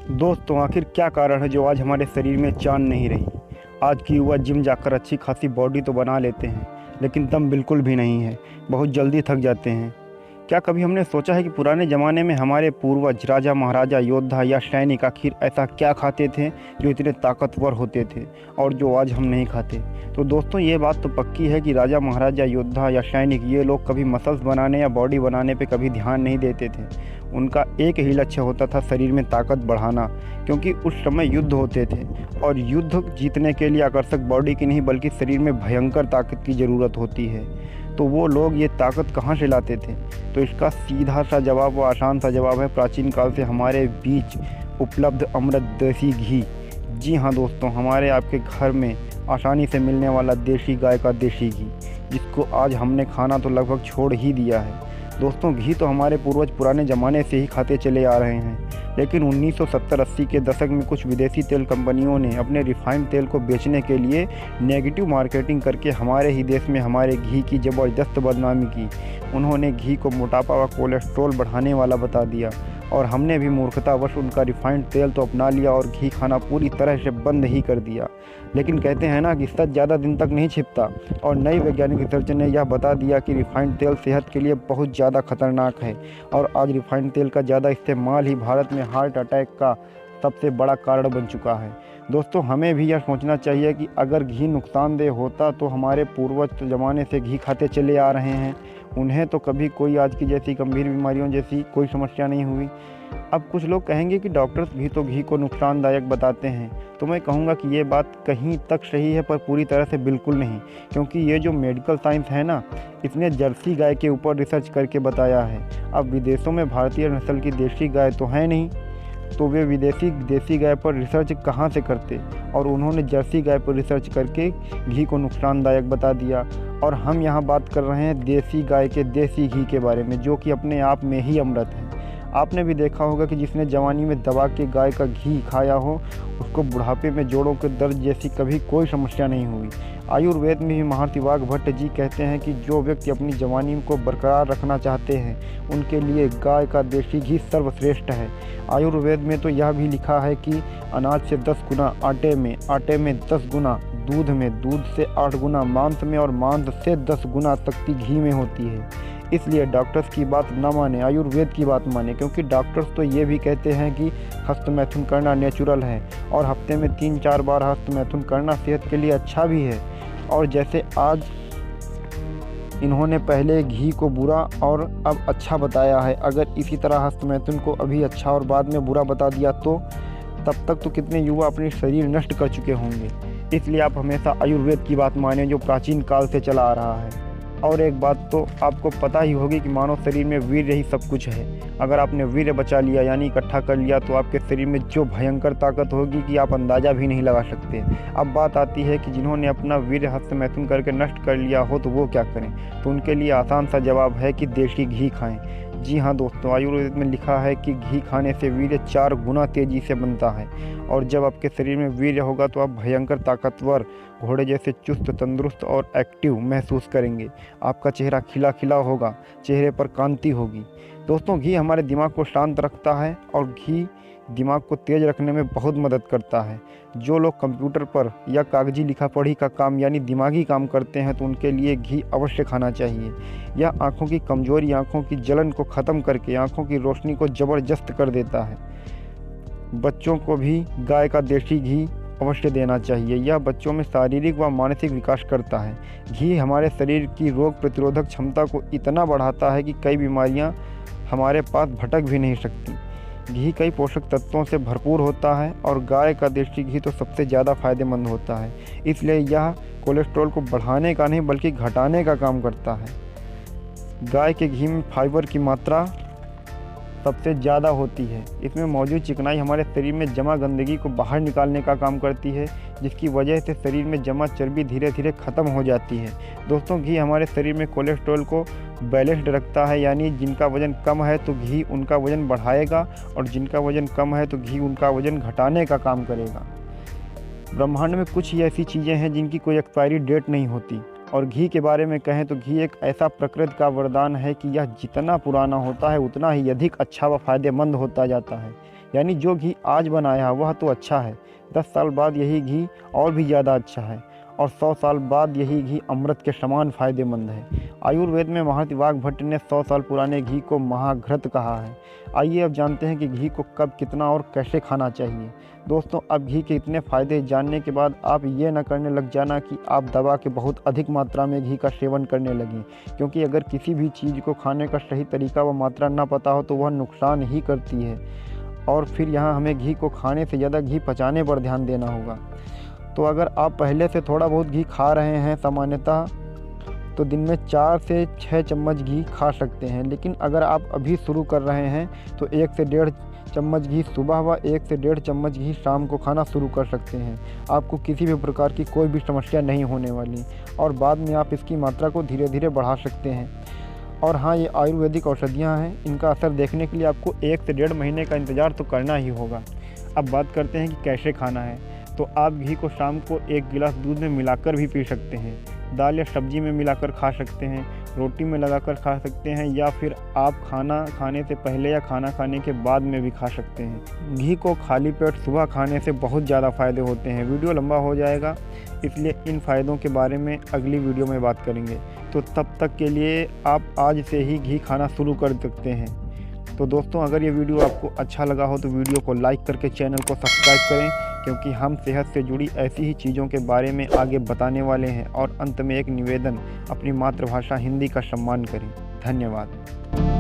दोस्तों, आखिर क्या कारण है जो आज हमारे शरीर में जान नहीं रही। आज की युवा जिम जाकर अच्छी खासी बॉडी तो बना लेते हैं, लेकिन दम बिल्कुल भी नहीं है। बहुत जल्दी थक जाते हैं। क्या कभी हमने सोचा है कि पुराने ज़माने में हमारे पूर्वज राजा महाराजा योद्धा या सैनिक आखिर ऐसा क्या खाते थे जो इतने ताकतवर होते थे और जो आज हम नहीं खाते। तो दोस्तों, ये बात तो पक्की है कि राजा महाराजा योद्धा या सैनिक ये लोग कभी मसल्स बनाने या बॉडी बनाने पे कभी ध्यान नहीं देते थे। उनका एक ही लक्ष्य होता था, शरीर में ताकत बढ़ाना, क्योंकि उस समय युद्ध होते थे और युद्ध जीतने के लिए आकर्षक बॉडी की नहीं बल्कि शरीर में भयंकर ताकत की ज़रूरत होती है। तो वो लोग ये ताकत कहाँ से लाते थे? तो इसका सीधा सा जवाब व आसान सा जवाब है प्राचीन काल से हमारे बीच उपलब्ध अमृत देसी घी। जी हाँ दोस्तों, हमारे आपके घर में आसानी से मिलने वाला देसी गाय का देसी घी, जिसको आज हमने खाना तो लगभग छोड़ ही दिया है। दोस्तों, घी तो हमारे पूर्वज पुराने ज़माने से ही खाते चले आ रहे हैं, लेकिन 1970-80 के दशक में कुछ विदेशी तेल कंपनियों ने अपने रिफाइंड तेल को बेचने के लिए नेगेटिव मार्केटिंग करके हमारे ही देश में हमारे घी की ज़बरदस्त बदनामी की। उन्होंने घी को मोटापा व कोलेस्ट्रॉल बढ़ाने वाला बता दिया और हमने भी मूर्खतावश उनका रिफाइंड तेल तो अपना लिया और घी खाना पूरी तरह से बंद ही कर दिया। लेकिन कहते हैं ना कि सच ज़्यादा दिन तक नहीं छिपता, और नई वैज्ञानिक रिसर्च ने यह बता दिया कि रिफाइंड तेल सेहत के लिए बहुत ज़्यादा खतरनाक है और आज रिफाइंड तेल का ज़्यादा इस्तेमाल ही भारत में हार्ट अटैक का सबसे बड़ा कारण बन चुका है। दोस्तों, हमें भी यह सोचना चाहिए कि अगर घी नुकसानदेह होता तो हमारे पूर्वज ज़माने से घी खाते चले आ रहे हैं, उन्हें तो कभी कोई आज की जैसी गंभीर बीमारियों जैसी कोई समस्या नहीं हुई। अब कुछ लोग कहेंगे कि डॉक्टर्स भी तो घी को नुकसानदायक बताते हैं, तो मैं कहूँगा कि ये बात कहीं तक सही है पर पूरी तरह से बिल्कुल नहीं, क्योंकि ये जो मेडिकल साइंस है ना, इसने जर्सी गाय के ऊपर रिसर्च करके बताया है। अब विदेशों में भारतीय नस्ल की देसी गाय तो है नहीं, तो वे विदेशी देसी गाय पर रिसर्च कहाँ से करते, और उन्होंने जर्सी गाय पर रिसर्च करके घी को नुकसानदायक बता दिया। और हम यहाँ बात कर रहे हैं देसी गाय के देसी घी के बारे में, जो कि अपने आप में ही अमृत है। आपने भी देखा होगा कि जिसने जवानी में दबा के गाय का घी खाया हो, उसको बुढ़ापे में जोड़ों के दर्द जैसी कभी कोई समस्या नहीं हुई। आयुर्वेद में भी महर्षि वाघ भट्ट जी कहते हैं कि जो व्यक्ति अपनी जवानी को बरकरार रखना चाहते हैं, उनके लिए गाय का देसी घी सर्वश्रेष्ठ है। आयुर्वेद में तो यह भी लिखा है कि अनाज से 10 गुना, आटे में 10 गुना, दूध में, दूध से 8 गुना, मांस में और मांस से 10 गुना शक्ति घी में होती है। इसलिए डॉक्टर्स की बात न माने, आयुर्वेद की बात माने, क्योंकि डॉक्टर्स तो ये भी कहते हैं कि हस्तमैथुन करना नेचुरल है और हफ्ते में 3-4 बार हस्तमैथुन करना सेहत के लिए अच्छा भी है। और जैसे आज इन्होंने पहले घी को बुरा और अब अच्छा बताया है, अगर इसी तरह हस्तमैथुन को अभी अच्छा और बाद में बुरा बता दिया तो तब तक तो कितने युवा अपनी शरीर नष्ट कर चुके होंगे। इसलिए आप हमेशा आयुर्वेद की बात मानें, जो प्राचीन काल से चला आ रहा है। और एक बात तो आपको पता ही होगी कि मानव शरीर में वीर्य ही सब कुछ है। अगर आपने वीर्य बचा लिया यानी इकट्ठा कर लिया, तो आपके शरीर में जो भयंकर ताकत होगी कि आप अंदाज़ा भी नहीं लगा सकते। अब बात आती है कि जिन्होंने अपना वीर्य हस्तमैथुन करके नष्ट कर लिया हो तो वो क्या करें? तो उनके लिए आसान सा जवाब है कि देसी घी खाएं। जी हाँ दोस्तों, आयुर्वेद में लिखा है कि घी खाने से वीर्य 4 गुना तेज़ी से बनता है, और जब आपके शरीर में वीर्य होगा तो आप भयंकर ताकतवर, घोड़े जैसे चुस्त, तंदुरुस्त और एक्टिव महसूस करेंगे। आपका चेहरा खिला खिला होगा, चेहरे पर कांति होगी। दोस्तों, घी हमारे दिमाग को शांत रखता है और घी दिमाग को तेज रखने में बहुत मदद करता है। जो लोग कंप्यूटर पर या कागजी लिखा पढ़ी का काम यानी दिमागी काम करते हैं, तो उनके लिए घी अवश्य खाना चाहिए। यह आँखों की कमजोरी, आँखों की जलन को ख़त्म करके आँखों की रोशनी को ज़बरदस्त कर देता है। बच्चों को भी गाय का देसी घी अवश्य देना चाहिए। यह बच्चों में शारीरिक व मानसिक विकास करता है। घी हमारे शरीर की रोग प्रतिरोधक क्षमता को इतना बढ़ाता है कि कई बीमारियां हमारे पास भटक भी नहीं सकती। घी कई पोषक तत्वों से भरपूर होता है और गाय का देसी घी तो सबसे ज़्यादा फायदेमंद होता है। इसलिए यह कोलेस्ट्रॉल को बढ़ाने का नहीं बल्कि घटाने का काम करता है। गाय के घी में फाइबर की मात्रा सबसे ज़्यादा होती है। इसमें मौजूद चिकनाई हमारे शरीर में जमा गंदगी को बाहर निकालने का काम करती है, जिसकी वजह से शरीर में जमा चर्बी धीरे धीरे ख़त्म हो जाती है। दोस्तों, घी हमारे शरीर में कोलेस्ट्रॉल को बैलेंस्ड रखता है, यानी जिनका वज़न कम है तो घी उनका वज़न बढ़ाएगा और जिनका वज़न कम है तो घी उनका वज़न घटाने का काम करेगा। ब्रह्मांड में कुछ ही ऐसी चीज़ें हैं जिनकी कोई एक्सपायरी डेट नहीं होती, और घी के बारे में कहें तो घी एक ऐसा प्रकृति का वरदान है कि यह जितना पुराना होता है उतना ही अधिक अच्छा व फायदेमंद होता जाता है। यानी जो घी आज बनाया है वह तो अच्छा है, 10 साल बाद यही घी और भी ज़्यादा अच्छा है और 100 साल बाद यही घी अमृत के समान फ़ायदेमंद है। आयुर्वेद में महर्षि वाघभट्ट ने 100 साल पुराने घी को महाघृत कहा है। आइए अब जानते हैं कि घी को कब, कितना और कैसे खाना चाहिए। दोस्तों, अब घी के इतने फ़ायदे जानने के बाद आप ये न करने लग जाना कि आप दवा के बहुत अधिक मात्रा में घी का सेवन करने लगें, क्योंकि अगर किसी भी चीज़ को खाने का सही तरीका व मात्रा न पता हो तो वह नुकसान ही करती है और फिर यहाँ हमें घी को खाने से ज़्यादा घी पचाने पर ध्यान देना होगा। तो अगर आप पहले से थोड़ा बहुत घी खा रहे हैं सामान्यतः, तो दिन में 4 से 6 चम्मच घी खा सकते हैं। लेकिन अगर आप अभी शुरू कर रहे हैं तो 1 से 1.5 चम्मच घी सुबह व 1 से 1.5 चम्मच घी शाम को खाना शुरू कर सकते हैं। आपको किसी भी प्रकार की कोई भी समस्या नहीं होने वाली और बाद में आप इसकी मात्रा को धीरे धीरे बढ़ा सकते हैं। और हाँ, ये आयुर्वेदिक औषधियाँ हैं, इनका असर देखने के लिए आपको 1 से 1.5 महीने का इंतज़ार तो करना ही होगा। अब बात करते हैं कि कैसे खाना है। तो आप घी को शाम को 1 गिलास दूध में मिलाकर भी पी सकते हैं, दाल या सब्जी में मिलाकर खा सकते हैं, रोटी में लगाकर खा सकते हैं या फिर आप खाना खाने से पहले या खाना खाने के बाद में भी खा सकते हैं। घी को खाली पेट सुबह खाने से बहुत ज़्यादा फ़ायदे होते हैं। वीडियो लंबा हो जाएगा, इसलिए इन फ़ायदों के बारे में अगली वीडियो में बात करेंगे। तो तब तक के लिए आप आज से ही घी खाना शुरू कर सकते हैं। तो दोस्तों, अगर ये वीडियो आपको अच्छा लगा हो तो वीडियो को लाइक करके चैनल को सब्सक्राइब करें, क्योंकि हम सेहत से जुड़ी ऐसी ही चीज़ों के बारे में आगे बताने वाले हैं। और अंत में एक निवेदन, अपनी मातृभाषा हिंदी का सम्मान करें। धन्यवाद।